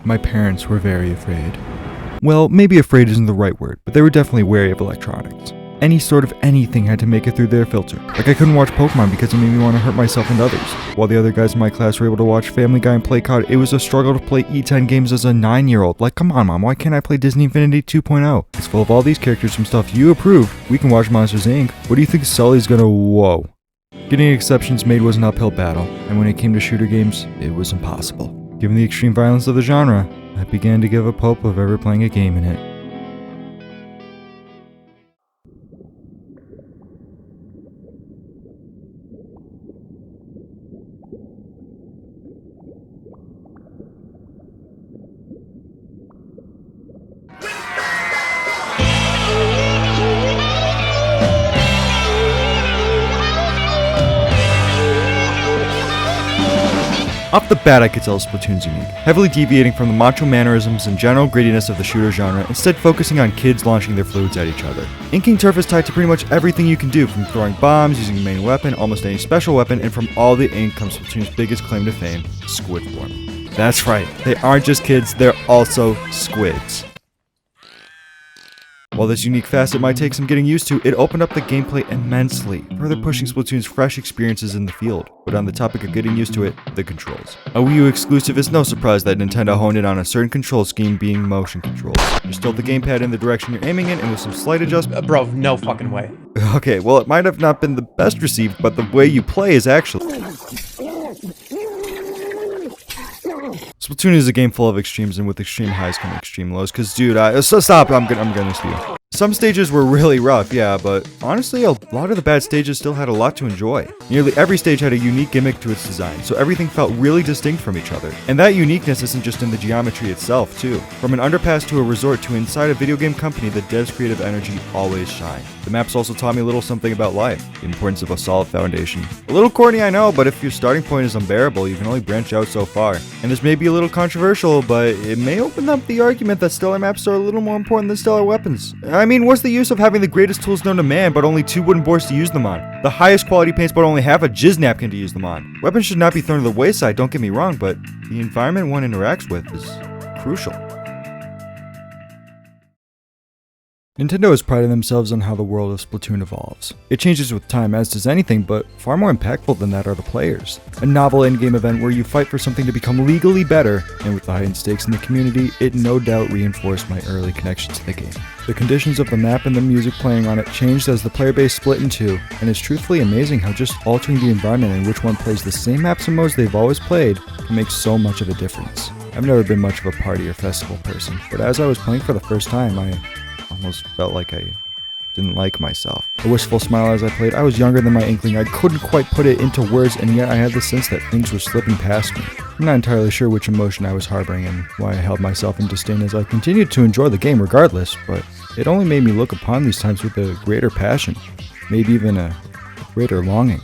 My parents were very afraid. Well, maybe afraid isn't the right word, but they were definitely wary of electronics. Any sort of anything had to make it through their filter. Like I couldn't watch Pokemon because it made me want to hurt myself and others. While the other guys in my class were able to watch Family Guy and play COD, it was a struggle to play E10 games as a 9-year-old. Like, come on, Mom, why can't I play Disney Infinity 2.0? It's full of all these characters from stuff you approve. We can watch Monsters Inc. What do you think Sully's gonna... Whoa. Getting exceptions made was an uphill battle, and when it came to shooter games, it was impossible. Given the extreme violence of the genre, I began to give up hope of ever playing a game in it. Off the bat, I could tell Splatoon's unique, heavily deviating from the macho mannerisms and general grittiness of the shooter genre, instead focusing on kids launching their fluids at each other. Inking turf is tied to pretty much everything you can do, from throwing bombs, using your main weapon, almost any special weapon, and from all the ink comes Splatoon's biggest claim to fame, squid form. That's right, they aren't just kids, they're also squids. While this unique facet might take some getting used to, it opened up the gameplay immensely, further pushing Splatoon's fresh experiences in the field. But on the topic of getting used to it, the controls. A Wii U exclusive is no surprise that Nintendo honed in on a certain control scheme being motion controls. You tilt the gamepad in the direction you're aiming in, and with some slight adjustment... Bro, no fucking way. Okay, well it might have not been the best received, but the way you play is actually... Splatoon is a game full of extremes, and with extreme highs come extreme lows, cause dude, stop, I'm gonna steal. Some stages were really rough, yeah, but honestly, a lot of the bad stages still had a lot to enjoy. Nearly every stage had a unique gimmick to its design, so everything felt really distinct from each other. And that uniqueness isn't just in the geometry itself, too. From an underpass to a resort to inside a video game company, the devs' creative energy always shine. The maps also taught me a little something about life, the importance of a solid foundation. A little corny, I know, but if your starting point is unbearable, you can only branch out so far. And this may be a little controversial, but it may open up the argument that stellar maps are a little more important than stellar weapons. I mean, what's the use of having the greatest tools known to man, but only 2 wooden boards to use them on? The highest quality paints, but only half a jizz napkin to use them on. Weapons should not be thrown to the wayside, don't get me wrong, but the environment one interacts with is crucial. Nintendo has prided themselves on how the world of Splatoon evolves. It changes with time, as does anything, but far more impactful than that are the players. A novel in-game event where you fight for something to become legally better, and with the heightened stakes in the community, it no doubt reinforced my early connection to the game. The conditions of the map and the music playing on it changed as the player base split in two, and it's truthfully amazing how just altering the environment in which one plays the same maps and modes they've always played can make so much of a difference. I've never been much of a party or festival person, but as I was playing for the first time, I almost felt like I didn't like myself. A wistful smile as I played. I was younger than my inkling. I couldn't quite put it into words, and yet I had the sense that things were slipping past me. I'm not entirely sure which emotion I was harboring and why I held myself in disdain as I continued to enjoy the game regardless, but it only made me look upon these times with a greater passion, maybe even a greater longing.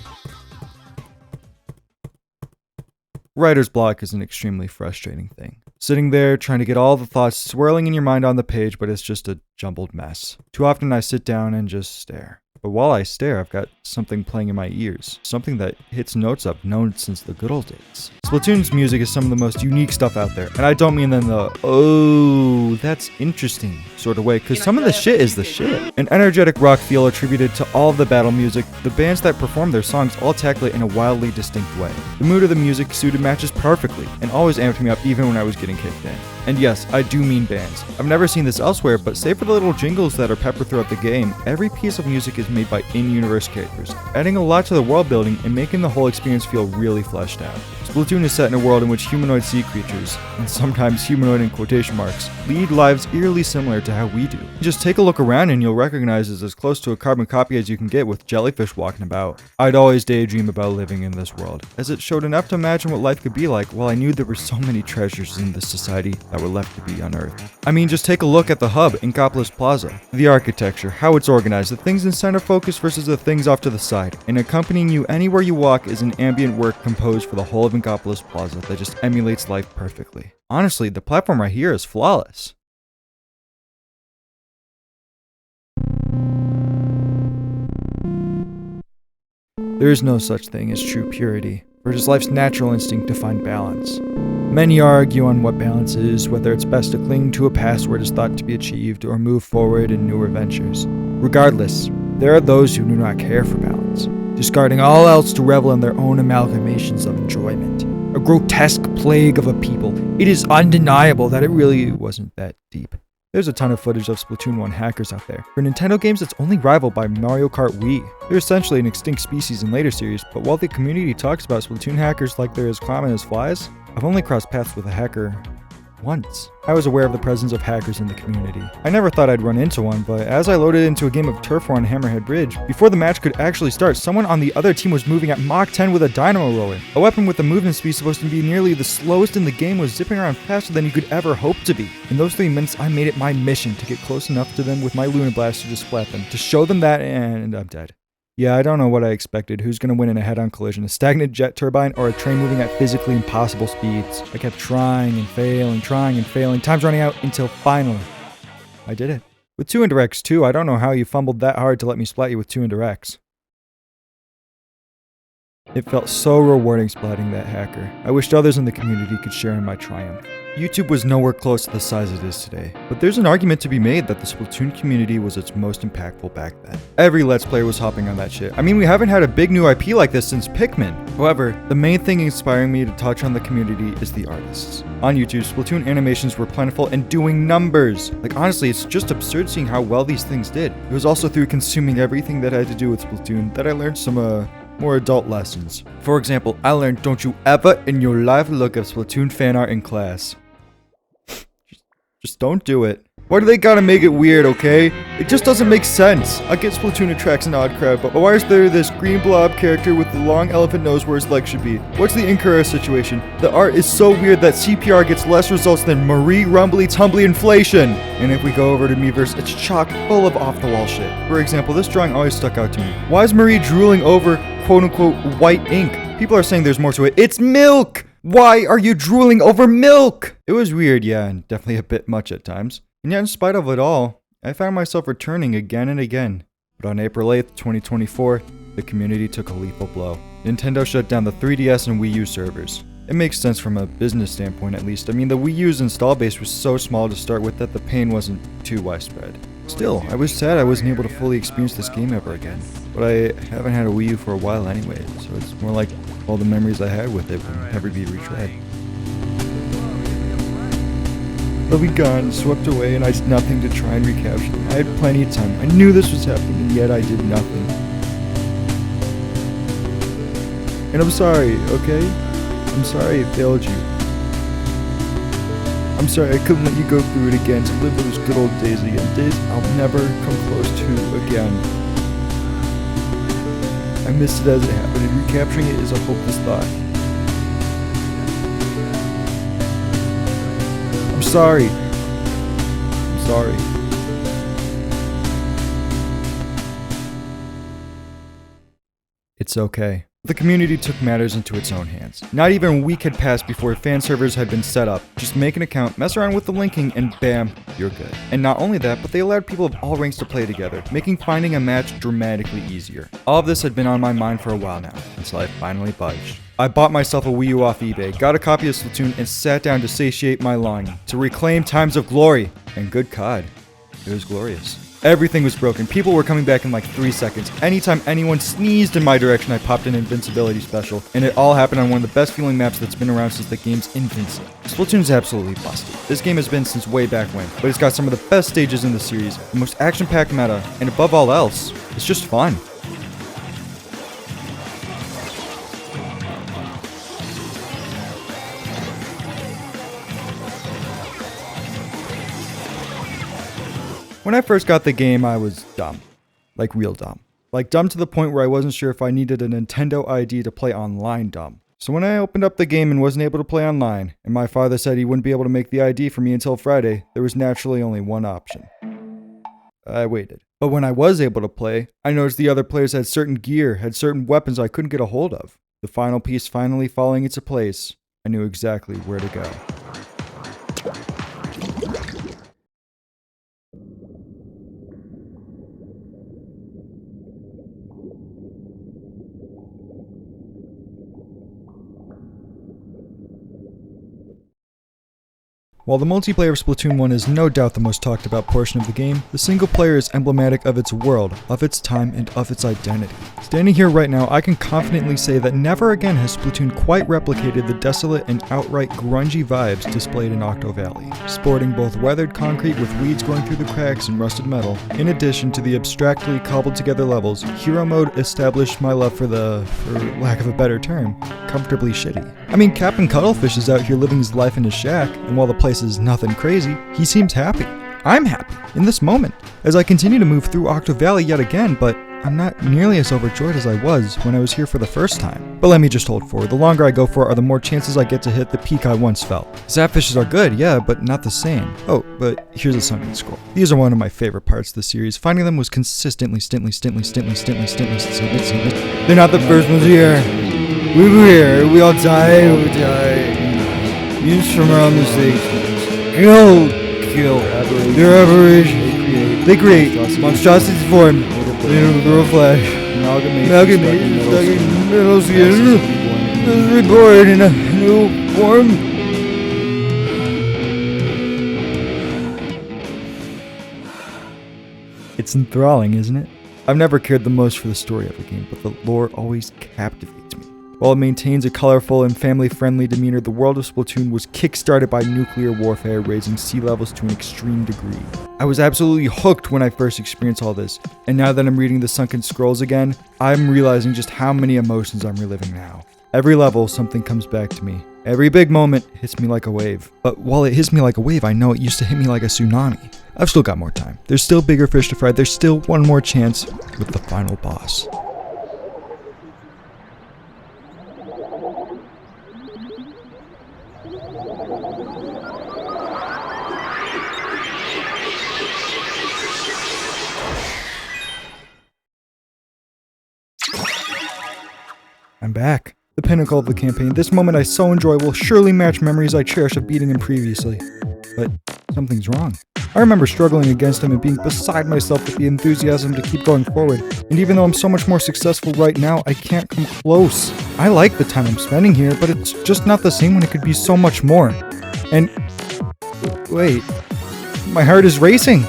Writer's block is an extremely frustrating thing. Sitting there, trying to get all the thoughts swirling in your mind on the page, but it's just a jumbled mess. Too often I sit down and just stare. But while I stare, I've got something playing in my ears. Something that hits notes I've known since the good old days. Splatoon's music is some of the most unique stuff out there. And I don't mean in the, oh, that's interesting sort of way, because some of the shit is the shit. An energetic rock feel attributed to all of the battle music. The bands that perform their songs all tackle it in a wildly distinct way. The mood of the music suited matches perfectly, and always amped me up even when I was getting kicked in. And yes, I do mean bands. I've never seen this elsewhere, but save for the little jingles that are peppered throughout the game, every piece of music is made by in-universe characters, adding a lot to the world building and making the whole experience feel really fleshed out. Splatoon is set in a world in which humanoid sea creatures, and sometimes humanoid in quotation marks, lead lives eerily similar to how we do. Just take a look around and you'll recognize it's as close to a carbon copy as you can get with jellyfish walking about. I'd always daydream about living in this world, as it showed enough to imagine what life could be like, while I knew there were so many treasures in this society that were left to be unearthed. I mean, just take a look at the hub, Inkopolis Plaza. The architecture, how it's organized, the things in center focus versus the things off to the side. And accompanying you anywhere you walk is an ambient work composed for the whole of Inkopolis Plaza that just emulates life perfectly. Honestly, the platform right here is flawless. There is no such thing as true purity. or just life's natural instinct to find balance. Many argue on what balance is, whether it's best to cling to a past where it is thought to be achieved or move forward in newer ventures. Regardless, there are those who do not care for balance, discarding all else to revel in their own amalgamations of enjoyment. A grotesque plague of a people. It is undeniable that it really wasn't that deep. There's a ton of footage of Splatoon 1 hackers out there. For Nintendo games, it's only rivaled by Mario Kart Wii. They're essentially an extinct species in later series, but while the community talks about Splatoon hackers like they're as common as flies, I've only crossed paths with a hacker once. I was aware of the presence of hackers in the community. I never thought I'd run into one, but as I loaded into a game of Turf War on Hammerhead Bridge, before the match could actually start, someone on the other team was moving at Mach 10 with a dynamo roller. A weapon with the movement speed supposed to be nearly the slowest in the game was zipping around faster than you could ever hope to be. In those 3 minutes, I made it my mission to get close enough to them with my Luna Blaster to splat them, to show them that, and I'm dead. Yeah, I don't know what I expected. Who's gonna win in a head-on collision? A stagnant jet turbine or a train moving at physically impossible speeds? I kept trying and failing, time's running out until finally, I did it. With 2 indirects too, I don't know how you fumbled that hard to let me splat you with 2 indirects. It felt so rewarding splatting that hacker. I wished others in the community could share in my triumph. YouTube was nowhere close to the size it is today, but there's an argument to be made that the Splatoon community was its most impactful back then. Every Let's Player was hopping on that shit. I mean, we haven't had a big new IP like this since Pikmin. However, the main thing inspiring me to touch on the community is the artists. On YouTube, Splatoon animations were plentiful and doing numbers. Like honestly, it's just absurd seeing how well these things did. It was also through consuming everything that had to do with Splatoon that I learned some more adult lessons. For example, I learned don't you ever in your life look at Splatoon fan art in class. Just don't do it. Why do they gotta make it weird, okay? It just doesn't make sense. I get Splatoon attracts an odd crowd, but why is there this green blob character with the long elephant nose where his leg should be? What's the Inkura situation? The art is so weird that CPR gets less results than Marie Rumbly Tumbly Inflation. And if we go over to Miiverse, it's chock full of off-the-wall shit. For example, this drawing always stuck out to me. Why is Marie drooling over quote-unquote white ink? People are saying there's more to it. It's milk! Why are you drooling over milk? It was weird, yeah, and definitely a bit much at times. And yet, in spite of it all, I found myself returning again and again. But on April 8th, 2024, the community took a lethal blow. Nintendo shut down the 3DS and Wii U servers. It makes sense from a business standpoint at least. I mean, the Wii U's install base was so small to start with that the pain wasn't too widespread. Still, I was sad I wasn't able to fully experience this game ever again. But I haven't had a Wii U for a while anyway, so it's more like all the memories I had with it will never be retread. They'll be gone, swept away, and I did nothing to try and recapture them. I had plenty of time. I knew this was happening, and yet I did nothing. And I'm sorry, okay? I'm sorry I failed you. I'm sorry I couldn't let you go through it again to live those good old days again. Days I'll never come close to again. I missed it as it happened, and recapturing it is a hopeless thought. I'm sorry. I'm sorry. It's okay. The community took matters into its own hands. Not even a week had passed before fan servers had been set up. Just make an account, mess around with the linking, and bam, you're good. And not only that, but they allowed people of all ranks to play together, making finding a match dramatically easier. All of this had been on my mind for a while now, until I finally budged. I bought myself a Wii U off eBay, got a copy of Splatoon, and sat down to satiate my longing, to reclaim times of glory. And good COD, it was glorious. Everything was broken. People were coming back in like 3 seconds. Anytime anyone sneezed in my direction, I popped an invincibility special. And it all happened on one of the best feeling maps that's been around since the game's infancy. Splatoon's absolutely busted. This game has been since way back when, but it's got some of the best stages in the series, the most action-packed meta, and above all else, it's just fun. When I first got the game, I was dumb. Like real dumb. Like dumb to the point where I wasn't sure if I needed a Nintendo ID to play online dumb. So when I opened up the game and wasn't able to play online, and my father said he wouldn't be able to make the ID for me until Friday, there was naturally only one option. I waited. But when I was able to play, I noticed the other players had certain gear, had certain weapons I couldn't get a hold of. The final piece finally falling into place, I knew exactly where to go. While the multiplayer of Splatoon 1 is no doubt the most talked about portion of the game, the single player is emblematic of its world, of its time, and of its identity. Standing here right now, I can confidently say that never again has Splatoon quite replicated the desolate and outright grungy vibes displayed in Octo Valley, sporting both weathered concrete with weeds growing through the cracks and rusted metal. In addition to the abstractly cobbled together levels, Hero Mode established my love for lack of a better term, comfortably shitty. I mean, Captain Cuttlefish is out here living his life in his shack, and while the place is nothing crazy, he seems happy. I'm happy, in this moment, as I continue to move through Octo Valley yet again, but I'm not nearly as overjoyed as I was when I was here for the first time. But let me just hold forward, the longer I go for it, the more chances I get to hit the peak I once felt. Zapfishes are good, yeah, but not the same. Oh, but here's a Sunken scroll. These are one of my favorite parts of the series. Finding them was consistently They're not the first ones here. We were here, we all died, Mutants from around the stage. Kill. Their aberration. They create monstrosities form. The real flesh. Amalgamation stuck in middle skin. Is reborn in a new form. It's enthralling, isn't it? I've never cared the most for the story of the game, but the lore always captivates me. While it maintains a colorful and family-friendly demeanor, the world of Splatoon was kick-started by nuclear warfare, raising sea levels to an extreme degree. I was absolutely hooked when I first experienced all this, and now that I'm reading the Sunken Scrolls again, I'm realizing just how many emotions I'm reliving now. Every level, something comes back to me. Every big moment hits me like a wave. But while it hits me like a wave, I know it used to hit me like a tsunami. I've still got more time. There's still bigger fish to fry. There's still one more chance with the final boss. I'm back. The pinnacle of the campaign. This moment I so enjoy will surely match memories I cherish of beating him previously. But something's wrong. I remember struggling against him and being beside myself with the enthusiasm to keep going forward. And even though I'm so much more successful right now, I can't come close. I like the time I'm spending here, but it's just not the same when it could be so much more. And wait, my heart is racing.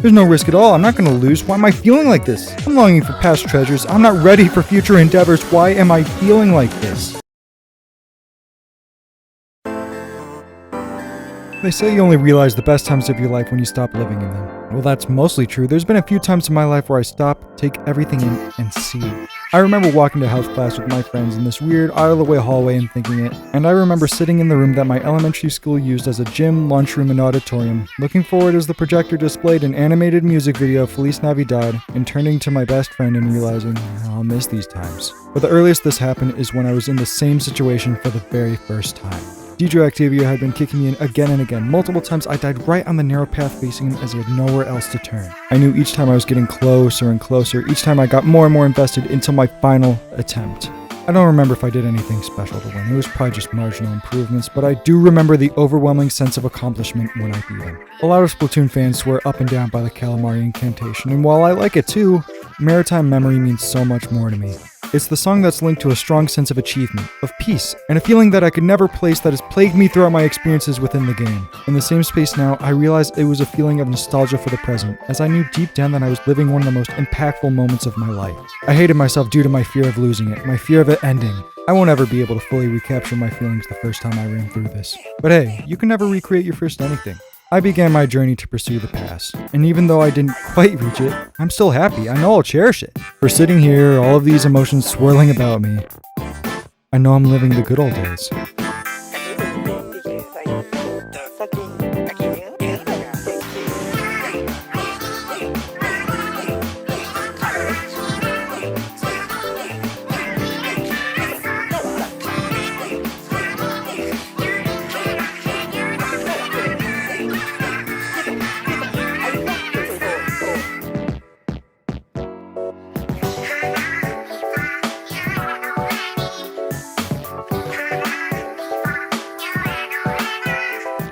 There's no risk at all. I'm not going to lose. Why am I feeling like this? I'm longing for past treasures. I'm not ready for future endeavors. Why am I feeling like this? They say you only realize the best times of your life when you stop living in them. Well, that's mostly true. There's been a few times in my life where I stop, take everything in, and see. I remember walking to health class with my friends in this weird, out-of-the-way hallway and thinking it. And I remember sitting in the room that my elementary school used as a gym, lunchroom, and auditorium, looking forward as the projector displayed an animated music video of Feliz Navidad, and turning to my best friend and realizing, I'll miss these times. But the earliest this happened is when I was in the same situation for the very first time. DJ Octavio had been kicking me in again and again. Multiple times I died right on the narrow path facing him as he had nowhere else to turn. I knew each time I was getting closer and closer, each time I got more and more invested until my final attempt. I don't remember if I did anything special to win. It was probably just marginal improvements, but I do remember the overwhelming sense of accomplishment when I beat him. A lot of Splatoon fans swear up and down by the Calamari incantation, and while I like it too, Maritime memory means so much more to me. It's the song that's linked to a strong sense of achievement, of peace, and a feeling that I could never place that has plagued me throughout my experiences within the game. In the same space now, I realized it was a feeling of nostalgia for the present, as I knew deep down that I was living one of the most impactful moments of my life. I hated myself due to my fear of losing it, my fear of it ending. I won't ever be able to fully recapture my feelings the first time I ran through this. But hey, you can never recreate your first anything. I began my journey to pursue the past, and even though I didn't quite reach it, I'm still happy. I know I'll cherish it. For sitting here, all of these emotions swirling about me, I know I'm living the good old days.